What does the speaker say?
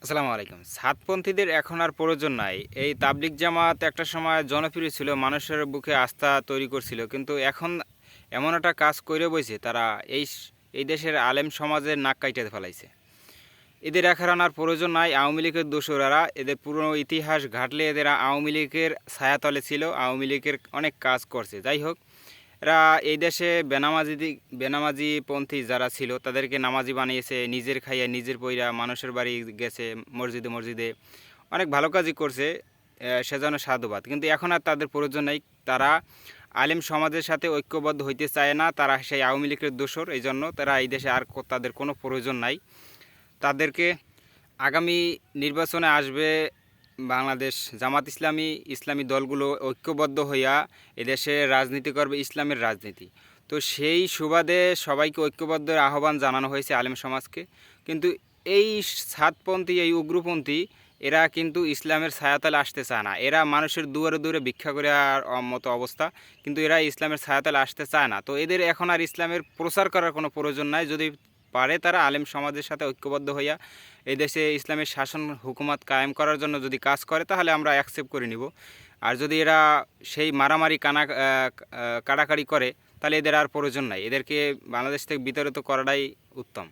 আসসালামু আলাইকুম। সাতপন্থীদের এখন আর প্রয়োজন নাই। এই তাবলিগ জামাত একটা সময় জনপ্রিয় ছিল, মানুষের বুকে আস্থা তৈরি করছিল। কিন্তু এখন এমন একটা কাজ কইরে বইছে, তারা এই দেশের আলেম সমাজের নাক কাইটে ফেলাইছে। এদের এখন আর প্রয়োজন নাই। আওয়ামী লীগের দোসরেরা, এদের পুরনো ইতিহাস ঘাটলে এদের আওয়ামী লীগের ছায়াতলে ছিল, আওয়ামী লীগের অনেক কাজ করছে। যাই হোক, এরা এই দেশে বেনামাজিপন্থী যারা ছিল তাদেরকে নামাজি বানিয়েছে, নিজের খাইয়া নিজের পইরা মানুষের বাড়ি গেছে, মসজিদে মসজিদে অনেক ভালো কাজই করছে, সেজন্য সাধুবাদ। কিন্তু এখন আর তাদের প্রয়োজন নেই। তারা আলেম সমাজের সাথে ঐক্যবদ্ধ হইতে চায় না, তারা সেই আওয়ামী লীগের দোসর। এই জন্য তারা এই দেশে আর তাদের কোনো প্রয়োজন নাই। তাদেরকে আগামী নির্বাচনে আসবে বাংলাদেশ জামাত ইসলামী, ইসলামী দলগুলো ঐক্যবদ্ধ হইয়া এদেশে রাজনীতি করবে, ইসলামের রাজনীতি। তো সেই সুবাদে সবাইকে ঐক্যবদ্ধের আহ্বান জানানো হয়েছে আলেম সমাজকে। কিন্তু এই সাতপন্থী, এই উগ্রপন্থী, এরা কিন্তু ইসলামের ছায়াতলে আসতে চায় না। এরা মানুষের দুয়ারে দুয়ারে ভিক্ষা করে আর মতো অবস্থা, কিন্তু এরা ইসলামের ছায়াতলে আসতে চায় না। তো এদের এখন আর ইসলামের প্রচার করার কোনো প্রয়োজন নাই। যদি পারে তারা আলেম সমাজের সাথে ঐক্যবদ্ধ হইয়া এই দেশে ইসলামের শাসন হুকুমত কায়েম করার জন্য যদি কাজ করে, তাহলে আমরা অ্যাকসেপ্ট করে নিব। আর যদি এরা সেই মারামারি কাড়াকাড়ি করে, তাহলে এদের আর প্রয়োজন নাই। এদেরকে বাংলাদেশ থেকে বিতাড়িত করাটাই উত্তম।